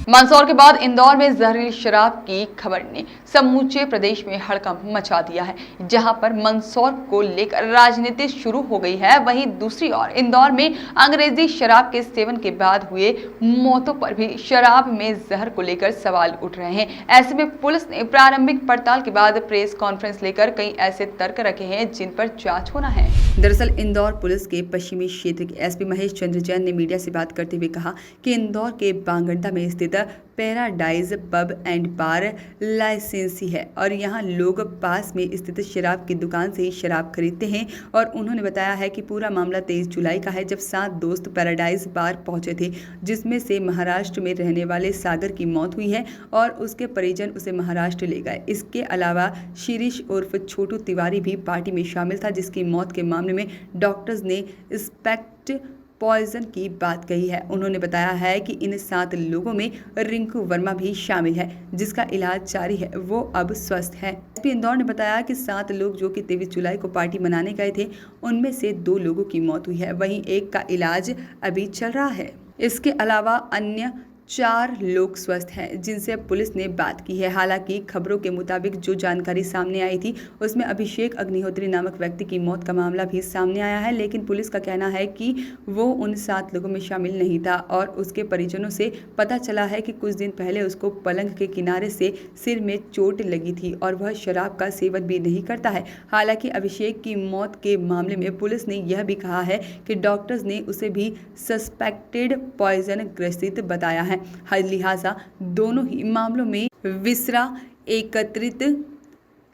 मंदसौर के बाद इंदौर में जहरीली शराब की खबर ने समूचे प्रदेश में हड़कंप मचा दिया है। जहां पर मंदसौर को लेकर राजनीति शुरू हो गई है, वहीं दूसरी ओर इंदौर में अंग्रेजी शराब के सेवन के बाद हुए मौतों पर भी शराब में जहर को लेकर सवाल उठ रहे हैं। ऐसे में पुलिस ने प्रारंभिक पड़ताल के बाद प्रेस कॉन्फ्रेंस लेकर कई ऐसे तर्क रखे हैं जिन पर जांच होना है। दरअसल इंदौर पुलिस के पश्चिमी क्षेत्र के एसपी महेश चंद्र जैन ने मीडिया से बात करते हुए कहा कि इंदौर के बांगंडा में स्थित पैराडाइज पब एंड बार लाइसेंसी है और यहाँ लोग पास में स्थित शराब की दुकान से ही शराब खरीदते हैं। और उन्होंने बताया है कि पूरा मामला 23 जुलाई का है, जब 7 दोस्त पैराडाइज बार पहुंचे थे, जिसमें से महाराष्ट्र में रहने वाले सागर की मौत हुई है और उसके परिजन उसे महाराष्ट्र ले गए। इसके अलावा शिरीष उर्फ छोटू तिवारी भी पार्टी में शामिल था, जिसकी मौत के मामले में डॉक्टर्स ने स्पेक्ट पॉइजन की बात कही है। उन्होंने बताया है कि इन 7 लोगों में रिंकू वर्मा भी शामिल है, जिसका इलाज जारी है, वो अब स्वस्थ है। एसपी इंदौर ने बताया कि 7 लोग जो कि 23 जुलाई को पार्टी मनाने गए थे, उनमें से 2 लोगों की मौत हुई है, वहीं एक का इलाज अभी चल रहा है। इसके अलावा अन्य 4 लोग स्वस्थ हैं, जिनसे पुलिस ने बात की है। हालांकि खबरों के मुताबिक जो जानकारी सामने आई थी उसमें अभिषेक अग्निहोत्री नामक व्यक्ति की मौत का मामला भी सामने आया है, लेकिन पुलिस का कहना है कि वो उन 7 लोगों में शामिल नहीं था और उसके परिजनों से पता चला है कि कुछ दिन पहले उसको पलंग के किनारे से सिर में चोट लगी थी और वह शराब का सेवन भी नहीं करता है। हालांकि अभिषेक की मौत के मामले में पुलिस ने यह भी कहा है कि डॉक्टर्स ने उसे भी सस्पेक्टेड पॉइजन ग्रसित बताया है। लिहाजा दोनों ही मामलों में विसरा एकत्रित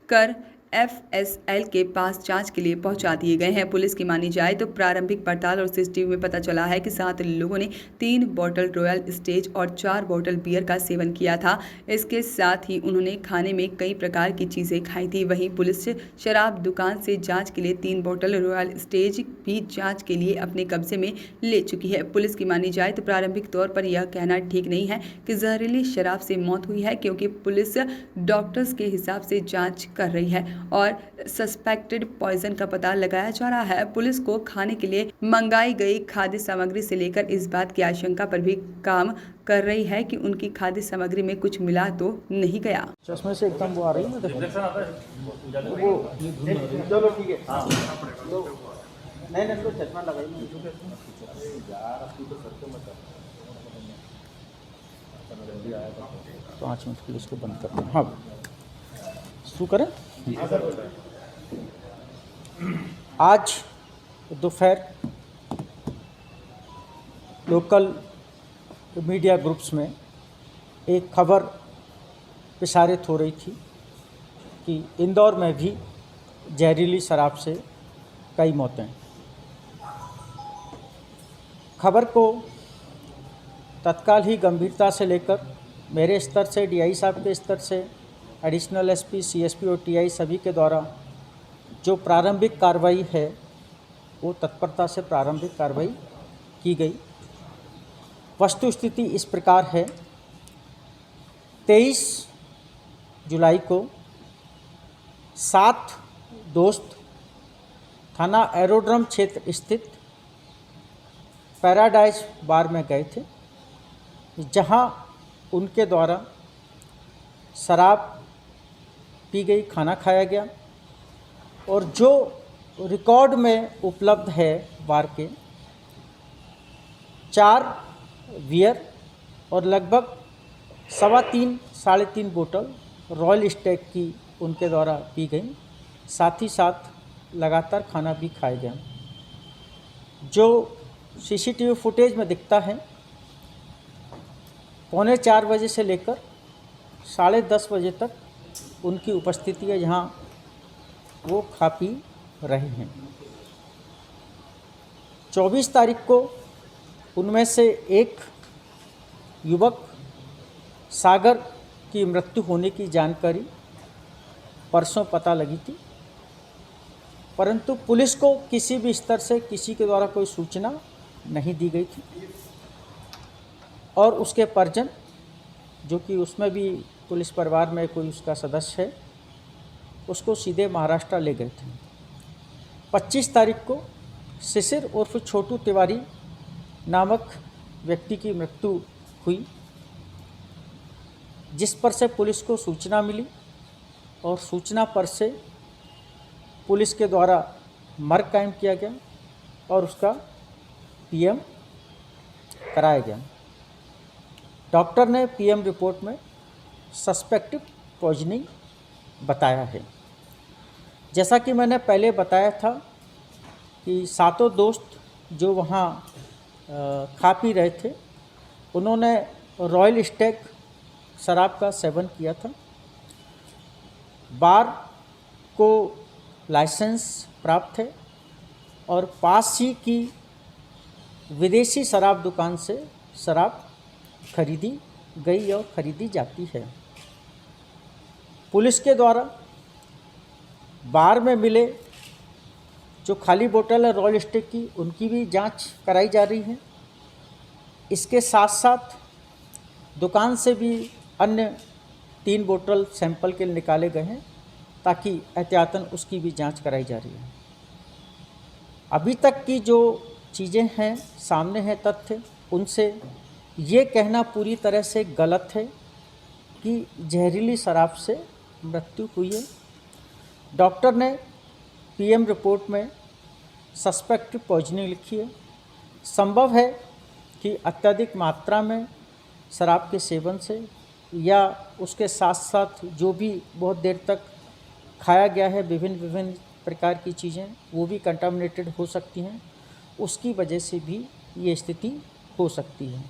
कर एफएसएल के पास जांच के लिए पहुंचा दिए गए हैं। पुलिस की मानी जाए तो प्रारंभिक पड़ताल और सीसीटीवी में पता चला है कि 7 लोगों ने 3 बोतल रॉयल स्टेज और 4 बोतल बियर का सेवन किया था। इसके साथ ही उन्होंने खाने में कई प्रकार की चीजें खाई थी। वहीं पुलिस शराब दुकान से जांच के लिए 3 बोतल रॉयल स्टेज भी जांच के लिए अपने कब्जे में ले चुकी है। पुलिस की मानी जाए तो प्रारंभिक तौर पर यह कहना ठीक नहीं है कि जहरीली शराब से मौत हुई है, क्योंकि पुलिस डॉक्टर्स के हिसाब से जाँच कर रही है और सस्पेक्टेड पॉइजन का पता लगाया जा रहा है। पुलिस को खाने के लिए मंगाई गई खाद्य सामग्री से लेकर इस बात की आशंका पर भी काम कर रही है कि उनकी खाद्य सामग्री में कुछ मिला तो नहीं गया। चश्मे से एकदम वो आ रही है ना, देखो वो चलो ठीक है। नहीं तो चश्मा लगाइए। 5 मिनट के लिए इसको बंद करते हैं। हाँ शुरू करें। आज दोपहर लोकल मीडिया ग्रुप्स में एक खबर प्रसारित हो रही थी कि इंदौर में भी जहरीली शराब से कई मौतें। खबर को तत्काल ही गंभीरता से लेकर मेरे स्तर से, डीआई साहब के स्तर से, एडिशनल एसपी, सीएसपी और टीआई सभी के द्वारा जो प्रारंभिक कार्रवाई है वो तत्परता से प्रारंभिक कार्रवाई की गई। वस्तुस्थिति इस प्रकार है, 23 जुलाई को 7 दोस्त थाना एरोड्रम क्षेत्र स्थित पैराडाइज बार में गए थे, जहां उनके द्वारा शराब पी गई, खाना खाया गया और जो रिकॉर्ड में उपलब्ध है बार के 4 बियर और लगभग 3.5 से 3.5 बोतल रॉयल स्टेग की उनके द्वारा पी गई। साथ ही साथ लगातार खाना भी खाया गया। जो सीसीटीवी फुटेज में दिखता है, 3:45 बजे से लेकर 10:30 बजे तक उनकी उपस्थिति है, जहाँ वो खा पी रहे हैं। 24 तारीख को उनमें से एक युवक सागर की मृत्यु होने की जानकारी परसों पता लगी थी, परंतु पुलिस को किसी भी स्तर से किसी के द्वारा कोई सूचना नहीं दी गई थी और उसके परिजन, जो कि उसमें भी पुलिस परिवार में कोई उसका सदस्य है, उसको सीधे महाराष्ट्र ले गए थे। 25 तारीख को शिशिर उर्फ छोटू तिवारी नामक व्यक्ति की मृत्यु हुई, जिस पर से पुलिस को सूचना मिली और सूचना पर से पुलिस के द्वारा मर्ग कायम किया गया और उसका पीएम कराया गया। डॉक्टर ने पीएम रिपोर्ट में सस्पेक्टिव पॉइजनिंग बताया है। जैसा कि मैंने पहले बताया था कि सातों दोस्त जो वहाँ खा पी रहे थे, उन्होंने रॉयल स्टैग शराब का सेवन किया था। बार को लाइसेंस प्राप्त है और पास ही की विदेशी शराब दुकान से शराब खरीदी गई और खरीदी जाती है। पुलिस के द्वारा बार में मिले जो खाली बोतल है रॉयल स्टैग की, उनकी भी जांच कराई जा रही है। इसके साथ साथ दुकान से भी अन्य 3 बोतल सैंपल के निकाले गए हैं ताकि एहतियातन उसकी भी जांच कराई जा रही है। अभी तक की जो चीज़ें हैं सामने हैं तथ्य, उनसे ये कहना पूरी तरह से गलत है कि जहरीली शराब से मृत्यु हुई है। डॉक्टर ने पीएम रिपोर्ट में सस्पेक्टिव पॉइजनिंग लिखी है। संभव है कि अत्यधिक मात्रा में शराब के सेवन से या उसके साथ साथ जो भी बहुत देर तक खाया गया है विभिन्न प्रकार की चीज़ें, वो भी कंटामिनेटेड हो सकती हैं। उसकी वजह से भी ये स्थिति हो सकती है।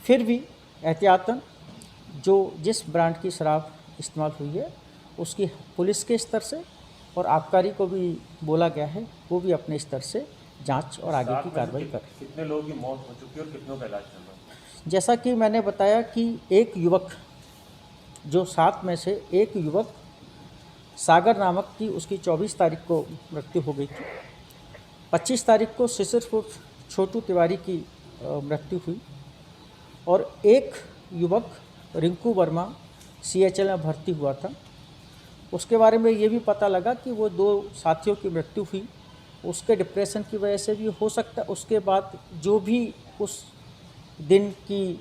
फिर भी एहतियातन जो जिस ब्रांड की शराब इस्तेमाल हुई है उसकी पुलिस के स्तर से और आबकारी को भी बोला गया है, वो भी अपने स्तर से जांच और आगे की कार्रवाई करें। कितने लोगों की मौत हो चुकी है और कितनों का इलाज चल रहा है? जैसा कि मैंने बताया कि एक युवक, जो 7 में से एक युवक सागर नामक की, उसकी 24 तारीख को मृत्यु हो गई थी। 25 तारीख को शिशिरपुर छोटू तिवारी की मृत्यु हुई और एक युवक रिंकू वर्मा CHL में भर्ती हुआ था। उसके बारे में ये भी पता लगा कि वो 2 साथियों की मृत्यु हुई, उसके डिप्रेशन की वजह से भी हो सकता है। उसके बाद जो भी उस दिन की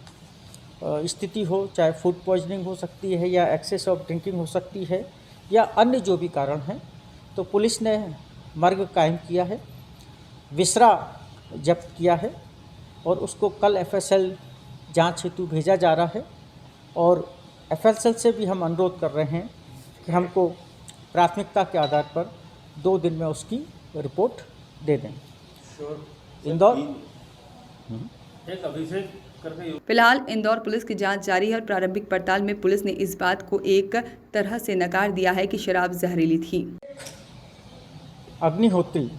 स्थिति हो, चाहे फूड पॉइजनिंग हो सकती है या एक्सेस ऑफ ड्रिंकिंग हो सकती है या अन्य जो भी कारण हैं, तो पुलिस ने मर्ग कायम किया है, विसरा जब्त किया है और उसको कल FSL जांच हेतु भेजा जा रहा है। और FSL से भी हम अनुरोध कर रहे हैं कि हमको प्राथमिकता के आधार पर 2 दिन में उसकी रिपोर्ट दे दें। इंदौर एक अभिषेक करके फिलहाल इंदौर पुलिस की जांच जारी है और प्रारंभिक पड़ताल में पुलिस ने इस बात को एक तरह से नकार दिया है कि शराब जहरीली थी। अग्निहोत्री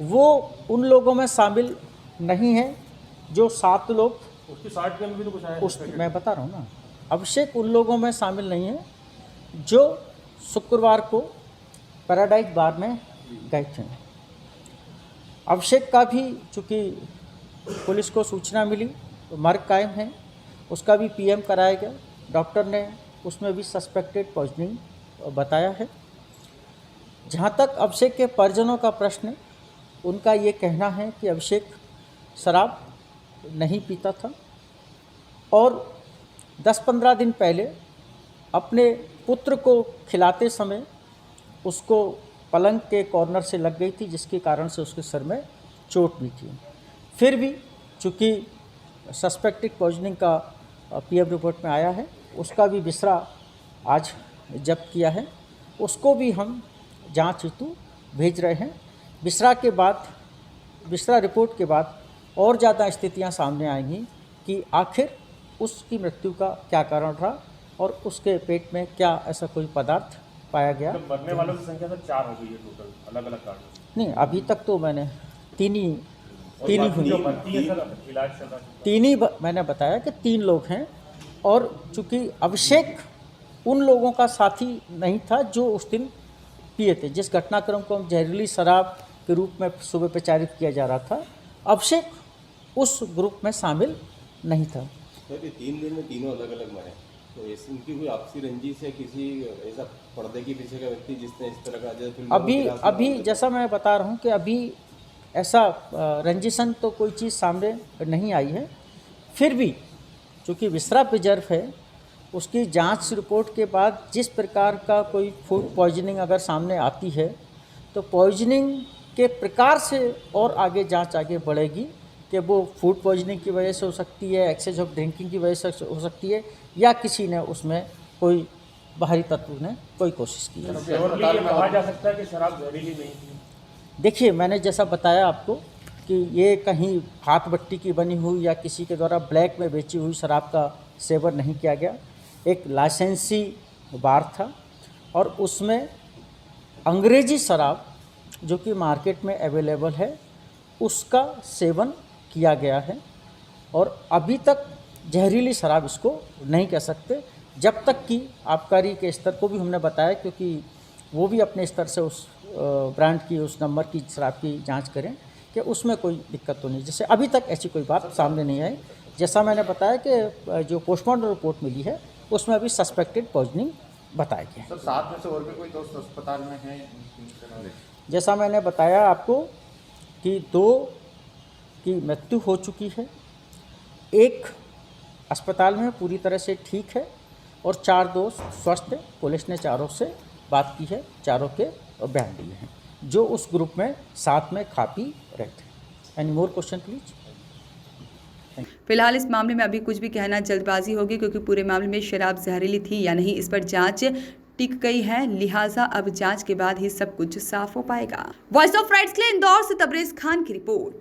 वो उन लोगों में शामिल नहीं है जो 7 लोग, उसकी 60 के भी तो कुछ आया उस मैं बता रहा हूँ ना, अभिषेक उन लोगों में शामिल नहीं है जो शुक्रवार को पैराडाइज बार में गए थे। अभिषेक का भी चूँकि पुलिस को सूचना मिली तो मर्ग कायम है, उसका भी पीएम कराया गया। डॉक्टर ने उसमें भी सस्पेक्टेड पॉइजनिंग बताया है। जहाँ तक अभिषेक के परिजनों का प्रश्न है, उनका ये कहना है कि अभिषेक शराब नहीं पीता था और 10-15 दिन पहले अपने पुत्र को खिलाते समय उसको पलंग के कॉर्नर से लग गई थी, जिसके कारण से उसके सर में चोट भी थी। फिर भी चूँकि सस्पेक्टेड पॉइजनिंग का पीएम रिपोर्ट में आया है, उसका भी विसरा आज जब्त किया है, उसको भी हम जांच हेतु भेज रहे हैं। विसरा रिपोर्ट के बाद और ज़्यादा स्थितियां सामने आएंगी कि आखिर उसकी मृत्यु का क्या कारण रहा और उसके पेट में क्या ऐसा कोई पदार्थ पाया गया। मरने वालों की संख्या तो 4 हो गई है टोटल, अलग अलग कारण से। नहीं, अभी तक तो मैंने तीन ही मैंने बताया कि 3 लोग हैं और चूँकि अभिषेक उन लोगों का साथी नहीं था जो उस दिन पिए थे। जिस घटनाक्रम को हम जहरीली शराब के रूप में सुबह प्रचारित किया जा रहा था, अभिषेक उस ग्रुप में शामिल नहीं था। तो 3 दिन में तीनों अलग अलग मरे, तो इनकी कोई आपसी रंजिश है, किसी ऐसा पर्दे के पीछे का व्यक्ति जिसने इस तरह का अभी जैसा मैं बता रहा हूँ कि अभी ऐसा रंजिशन तो कोई चीज़ सामने नहीं आई है। फिर भी चूँकि विसरा प्रिजर्व है, उसकी जांच रिपोर्ट के बाद जिस प्रकार का कोई फूड पॉइजनिंग अगर सामने आती है तो पॉइजनिंग के प्रकार से और आगे जांच आगे बढ़ेगी कि वो फूड पॉइजनिंग की वजह से हो सकती है, एक्सेस ऑफ ड्रिंकिंग की वजह से हो सकती है, या किसी ने उसमें कोई बाहरी तत्व ने कोई कोशिश की है। श्योरली ये कहा जा सकता है कि शराब जहरीली नहीं थी। देखिए, मैंने जैसा बताया आपको कि ये कहीं हाथ भट्टी की बनी हुई या किसी के द्वारा ब्लैक में बेची हुई शराब का सेवन नहीं किया गया। एक लाइसेंसी बार था और उसमें अंग्रेजी शराब जो कि मार्केट में अवेलेबल है उसका सेवन किया गया है, और अभी तक जहरीली शराब इसको नहीं कह सकते जब तक कि आबकारी के स्तर को भी हमने बताया, क्योंकि वो भी अपने स्तर से उस ब्रांड की, उस नंबर की शराब की जांच करें कि उसमें कोई दिक्कत तो नहीं। जैसे अभी तक ऐसी कोई बात सामने नहीं आई। जैसा मैंने बताया कि जो पोस्टमार्टम रिपोर्ट मिली है उसमें अभी सस्पेक्टेड पॉइजनिंग बताया गया है। सर, साथ में से और भी कोई दोस्त अस्पताल में हैं? जैसा मैंने बताया आपको कि 2 की मृत्यु हो चुकी है, 1 अस्पताल में पूरी तरह से ठीक है और 4 दोस्त स्वस्थ हैं। पुलिस ने चारों से बात की है, चारों के बयान दिए हैं जो उस ग्रुप में साथ में खा पी रहे थे। Any more question please? फिलहाल इस मामले में अभी कुछ भी कहना जल्दबाजी होगी, क्योंकि पूरे मामले में शराब जहरीली थी या नहीं इस पर जांच टिक गई है, लिहाजा अब जांच के बाद ही सब कुछ साफ हो पाएगा। वॉइस ऑफ राइट्स के लिए इंदौर से तबरेज खान की रिपोर्ट।